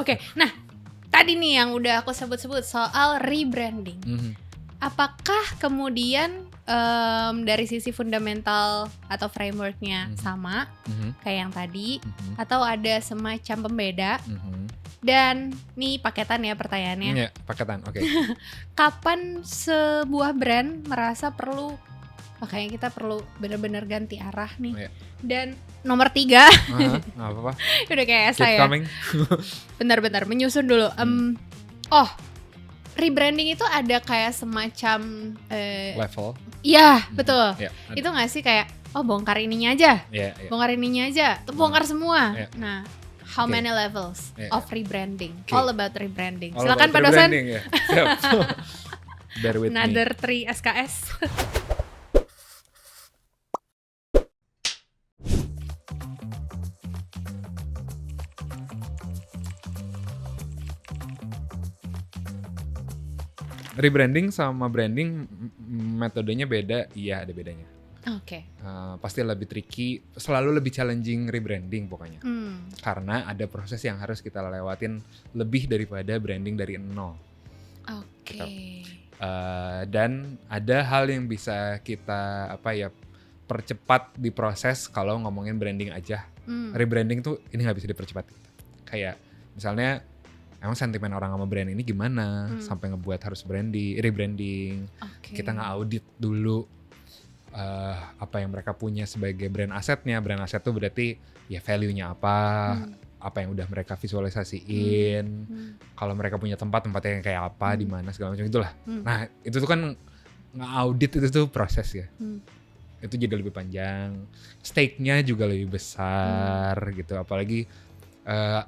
Oke, nah tadi nih yang udah aku sebut-sebut soal rebranding. Apakah kemudian dari sisi fundamental atau frameworknya sama kayak yang tadi, atau ada semacam pembeda? Dan nih paketan ya pertanyaannya. Iya, paketan, oke. Kapan sebuah brand merasa perlu, makanya kita perlu benar-benar ganti arah nih. Iya. Dan nomor 3, Nggak apa-apa. udah kayak Keep saya. coming. Bentar, menyusun dulu. Rebranding itu ada kayak semacam Level. iya, betul. Iya, ada. Itu nggak sih kayak bongkar ininya aja, Iya. bongkar ininya aja, bongkar semua. Iya. Nah, how Oke. many levels Iya. of rebranding? Oke. All about rebranding. All Silakan about Pak dosen. rebranding, ya. Siap. Bear with me. Another 3 SKS. Rebranding sama branding metodenya beda, iya ada bedanya. Oke. Pasti lebih tricky, selalu lebih challenging rebranding pokoknya. Hmm. Karena ada proses yang harus kita lewatin lebih daripada branding dari nol. Oke. Dan ada hal yang bisa kita percepat di proses kalau ngomongin branding aja. Rebranding tuh ini nggak bisa dipercepat. Kayak misalnya emang sentimen orang sama brand ini gimana sampai ngebuat harus rebranding. Oke. Kita nge-audit dulu apa yang mereka punya sebagai brand asetnya. Brand aset tuh berarti ya value-nya apa yang udah mereka visualisasiin. Kalau mereka punya tempatnya yang kayak apa, di mana segala macam itulah. Nah, itu tuh kan nge-audit itu tuh proses ya. Itu jadi lebih panjang. Stake-nya juga lebih besar gitu. Apalagi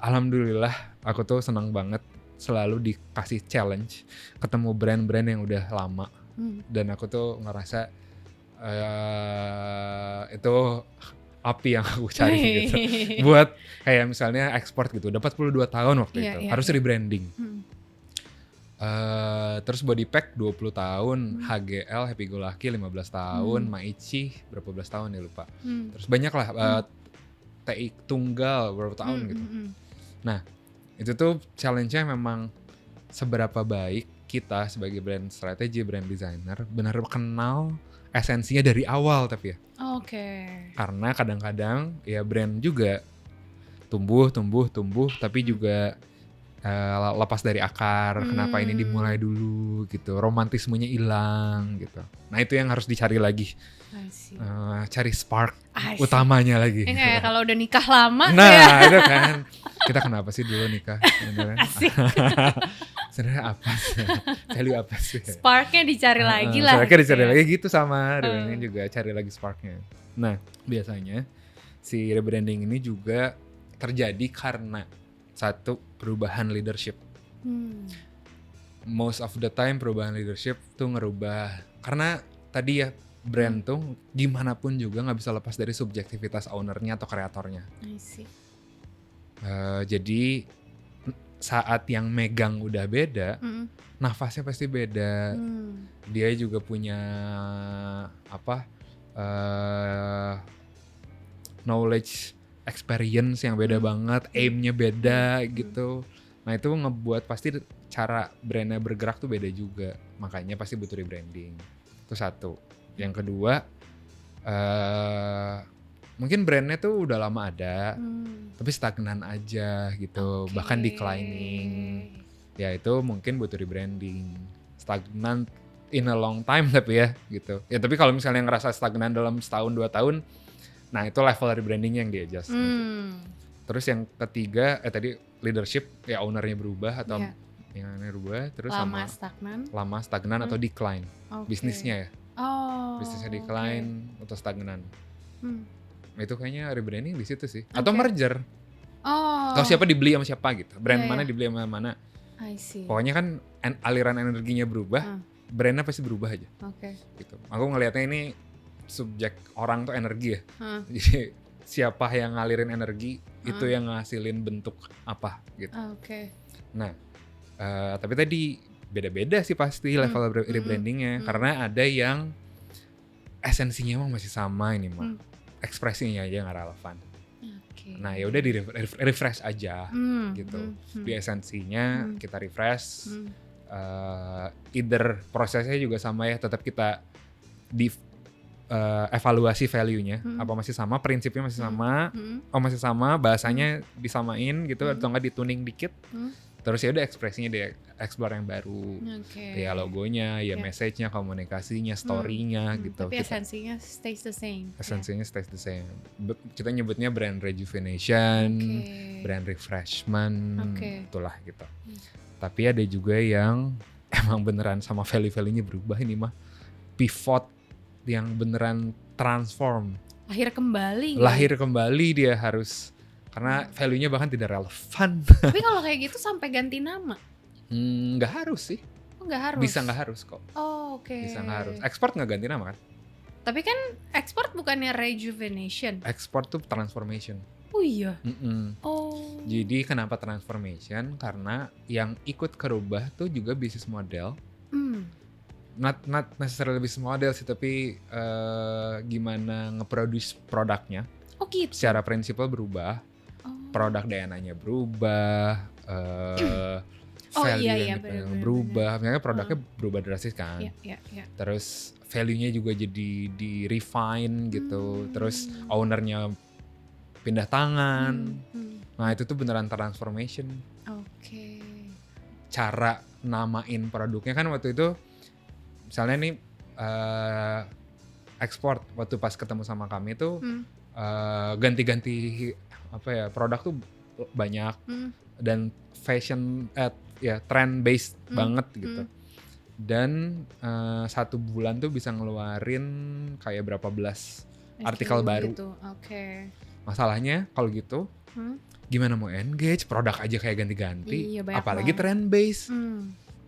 alhamdulillah aku tuh senang banget selalu dikasih challenge ketemu brand-brand yang udah lama. Dan aku tuh ngerasa itu api yang aku cari gitu. Buat kayak misalnya ekspor gitu, udah 42 tahun waktu itu, harus rebranding. Terus Bodypack 20 tahun, HGL Happy Go Lucky 15 tahun, Maichi berapa belas tahun ya lupa. Terus banyak lah, TI Tunggal berapa tahun gitu. Nah, itu tuh challenge-nya memang seberapa baik kita sebagai brand strategi, brand designer benar kenal esensinya dari awal tapi ya. Oke. Karena kadang-kadang ya brand juga tumbuh tapi juga lepas dari akar. Kenapa ini dimulai dulu gitu, romantismenya hilang gitu. Nah itu yang harus dicari lagi, cari spark utamanya lagi. Ini kayak kalau udah nikah lama. Nah itu kan, kita kenapa sih dulu nikah? Sebenarnya apa sih? Value apa sih? Sparknya dicari lagi lah. Sparknya dicari lagi gitu sama rebranding juga, cari lagi sparknya. Nah biasanya si rebranding ini juga terjadi karena satu, perubahan leadership. Most of the time perubahan leadership tuh ngerubah, karena tadi ya brand tuh gimana pun juga nggak bisa lepas dari subjektivitas ownernya atau kreatornya. I see. Jadi saat yang megang udah beda, nafasnya pasti beda. Dia juga punya knowledge, experience yang beda banget, aim-nya beda gitu. Nah itu ngebuat pasti cara brandnya bergerak tuh beda juga. Makanya pasti butuh rebranding. Itu satu. Yang kedua, mungkin brandnya tuh udah lama ada, tapi stagnan aja gitu, bahkan declining. Ya itu mungkin butuh rebranding. Stagnan in a long time tapi ya gitu. Ya tapi kalau misalnya ngerasa stagnan dalam setahun 2 tahun, nah itu level rebranding yang di-adjust. Terus yang ketiga, tadi leadership, ya ownernya berubah atau yang berubah, terus lama stagnan atau decline. Bisnisnya ya. Bisnisnya decline atau stagnan. Itu kayaknya rebranding di situ sih. Atau merger. Atau siapa dibeli sama siapa gitu. Brand mana dibeli sama mana. I see. Pokoknya kan aliran energinya berubah, brandnya pasti berubah aja. Gitu. Aku ngelihatnya ini subjek orang tuh energi ya. Jadi siapa yang ngalirin energi itu yang ngasilin bentuk apa gitu. Nah, tapi tadi beda-beda sih pasti level rebrandingnya, karena ada yang esensinya emang masih sama ini mah, ekspresinya aja nggak relevan. Nah ya udah di refresh aja gitu. Di esensinya kita refresh. Either prosesnya juga sama ya, tetap kita di evaluasi value-nya apa masih sama, prinsipnya masih sama, masih sama, bahasanya disamain gitu atau enggak dituning dikit. Terus ya udah ekspresinya dia explore yang baru. Ya logonya, ya message-nya, komunikasinya, story-nya gitu. Tapi esensinya stays the same. Esensinya stays the same. Kita nyebutnya brand rejuvenation, brand refreshment, itulah gitu. Tapi ada juga yang emang beneran sama value-value-nya berubah, ini mah pivot yang beneran transform. Lahir kembali dia harus, karena value-nya bahkan tidak relevan. Tapi kalau kayak gitu sampai ganti nama? Nggak harus sih. Nggak harus? Bisa nggak harus kok. Bisa nggak harus. Export nggak ganti nama kan? Tapi kan export bukannya rejuvenation? Export tuh transformation. Oh iya? Jadi kenapa transformation? Karena yang ikut kerubah tuh juga bisnis model. Not necessarily business model sih, tapi gimana nge-produce produknya. Gitu? Secara prinsipal berubah. Produk DNA-nya berubah, value-nya berubah. Misalnya produknya berubah drastis kan. Terus value-nya juga jadi di-refine gitu. Terus owner-nya pindah tangan. Nah itu tuh beneran transformation. Cara namain produknya kan waktu itu, misalnya nih ekspor, waktu pas ketemu sama kami tuh ganti-ganti apa ya, produk tuh banyak dan fashion trend based banget gitu. Dan 1 bulan tuh bisa ngeluarin kayak berapa belas artikel baru. Gitu. Masalahnya kalau gitu gimana mau engage, produk aja kayak ganti-ganti, apalagi trend based.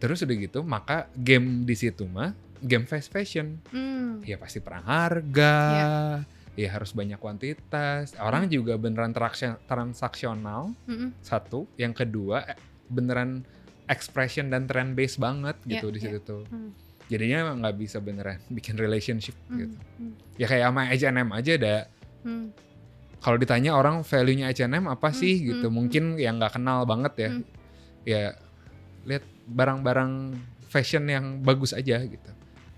Terus udah gitu, maka game di situ mah game fast fashion. Ya pasti perang harga, ya harus banyak kuantitas. Orang juga beneran transaksional. Satu, yang kedua beneran expression dan trend based banget gitu di situ tuh. Jadinya nggak bisa beneran bikin relationship gitu. Ya kayak sama H&M aja ada. Kalau ditanya orang value-nya H&M apa sih gitu, mungkin yang nggak kenal banget ya. Ya lihat barang-barang fashion yang bagus aja gitu.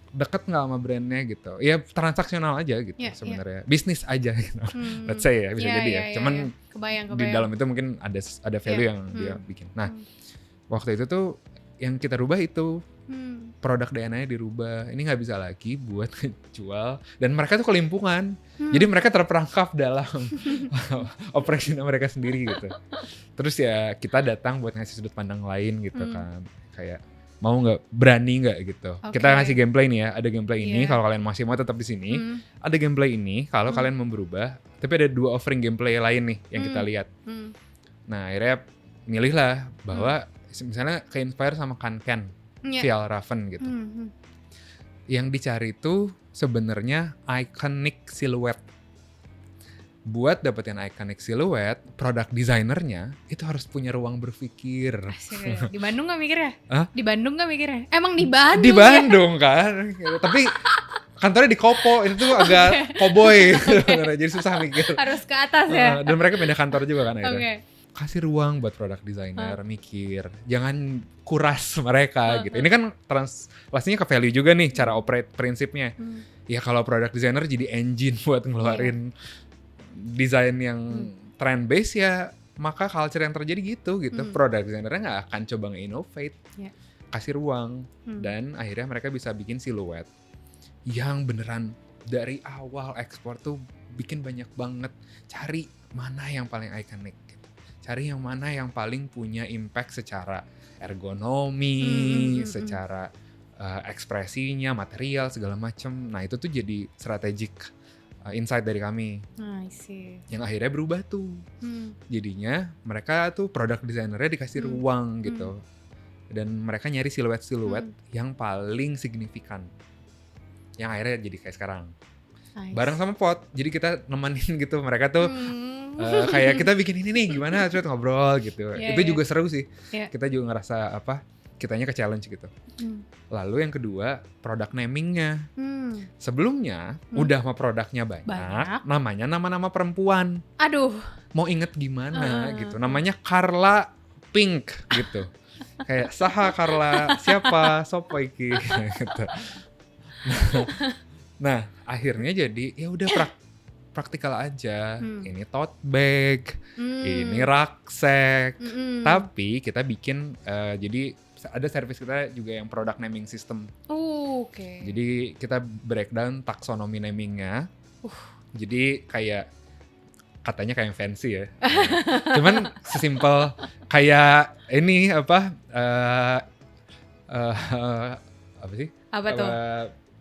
Deket nggak sama brandnya gitu. Ya transaksional aja gitu sebenarnya. Bisnis aja gitu. Let's say ya, bisa jadi ya. Cuman kebayang. Di dalam itu mungkin ada value yang dia bikin. Nah, waktu itu tuh yang kita rubah itu produk DNA-nya dirubah. Ini nggak bisa lagi buat jual, dan mereka tuh kelimpungan. Jadi mereka terperangkap dalam operasi mereka sendiri gitu. Terus ya kita datang buat ngasih sudut pandang lain gitu kan. Kayak mau nggak, berani nggak gitu. Kita ngasih gameplay nih ya, ada gameplay ini kalau kalian masih mau tetap di sini. Ada gameplay ini kalau kalian mau berubah. Tapi ada 2 offering gameplay lain nih yang kita lihat. Nah akhirnya milih lah bahwa misalnya ke-inspire sama Kanken, Fjällräven gitu. Yang dicari itu sebenarnya iconic silhouette. Buat dapetin iconic silhouette, produk desainernya itu harus punya ruang berpikir. Di Bandung gak mikirnya? Di Bandung gak mikirnya? Emang di Bandung? Di Bandung kan. Tapi kantornya di Kopo, itu tuh agak cowboy. Jadi susah mikir. Harus ke atas ya? Dan mereka pindah kantor juga kan akhirnya. Kasih ruang buat produk desainer mikir. Jangan kuras mereka gitu. Ini kan translasinya ke value juga nih, cara operate prinsipnya. Ya kalau produk desainer jadi engine buat ngeluarin desain yang trend base, ya maka culture yang terjadi gitu. Produk desainernya nggak akan coba nge-innovate. Kasih ruang. Dan akhirnya mereka bisa bikin siluet yang beneran dari awal ekspor tuh bikin banyak banget. Cari mana yang paling iconic gitu. Cari yang mana yang paling punya impact secara ergonomi, secara ekspresinya, material segala macam. Nah itu tuh jadi strategic insight dari kami. I see. Yang akhirnya berubah tuh. Jadinya mereka tuh produk desainernya dikasih ruang gitu. Dan mereka nyari siluet-siluet yang paling signifikan. Yang akhirnya jadi kayak sekarang. Nice. Bareng sama Pot. Jadi kita nemenin gitu. Mereka tuh kayak kita bikin ini nih gimana, coba ngobrol gitu. Itu juga seru sih. Kita juga ngerasa kitanya ke challenge gitu. Lalu yang kedua, product namingnya. Sebelumnya udah mah produknya banyak, namanya nama-nama perempuan. Aduh. Mau inget gimana gitu. Namanya Carla Pink gitu. Kayak saha Carla, siapa, sopo iki gitu. Nah, akhirnya jadi ya udah praktikal aja. Ini tote bag, ini rucksack. Tapi kita bikin jadi ada service kita juga yang product naming system. Oke. Jadi kita breakdown taksonomi namingnya. Jadi kayak katanya kayak fancy ya. Cuman sesimpel kayak ini apa sih? Apa tuh?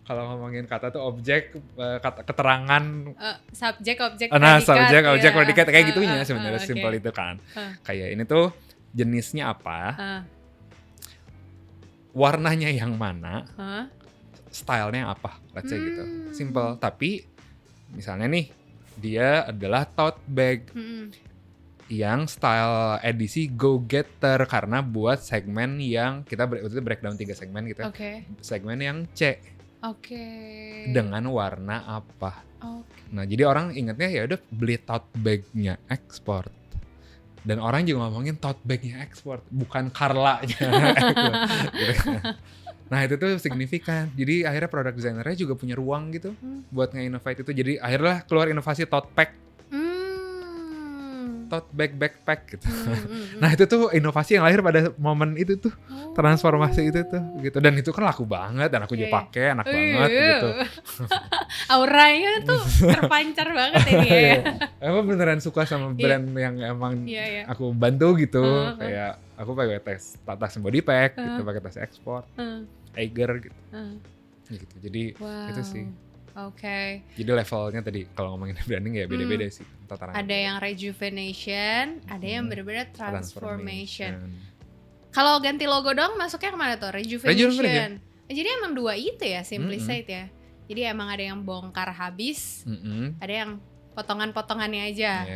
Kalau ngomongin kata tuh objek, kata keterangan, subjek, objek, objek, predikat kayak gitunya sebenarnya simpel itu kan. Kayak ini tuh jenisnya apa, warnanya yang mana, stylenya apa, let's say gitu. Simple. Tapi misalnya nih dia adalah tote bag yang style edisi go getter karena buat segmen yang kita breakdown 3 segmen gitu. Segmen yang C. Dengan warna apa? Nah, jadi orang ingatnya ya udah beli tote bagnya ekspor. Dan orang juga ngomongin tote bagnya ekspor, bukan Carla-nya. Nah, itu tuh signifikan. Jadi akhirnya produk designernya juga punya ruang gitu buat nge-innovate itu. Jadi akhirnya keluar inovasi tote bag. Tote bag backpack gitu. Nah, itu tuh inovasi yang lahir pada momen itu tuh. Transformasi itu tuh gitu. Dan itu kan laku banget dan aku juga pakai, enak banget gitu. Auranya tuh terpancar banget ini ya. Aku beneran suka sama brand yang emang aku bantu gitu. Kayak aku pakai tas body pack gitu, pakai tas ekspor. Eiger gitu. Gitu. Jadi itu sih. Jadi levelnya tadi kalau ngomongin branding ya beda-beda sih tataran. Ada yang rejuvenation, ada yang bener-bener transformation. Kalau ganti logo doang masuknya kemana tuh? Rejuvenation. Jadi emang 2 itu ya, Simplicite ya. Jadi emang ada yang bongkar habis, ada yang potongan-potongannya aja.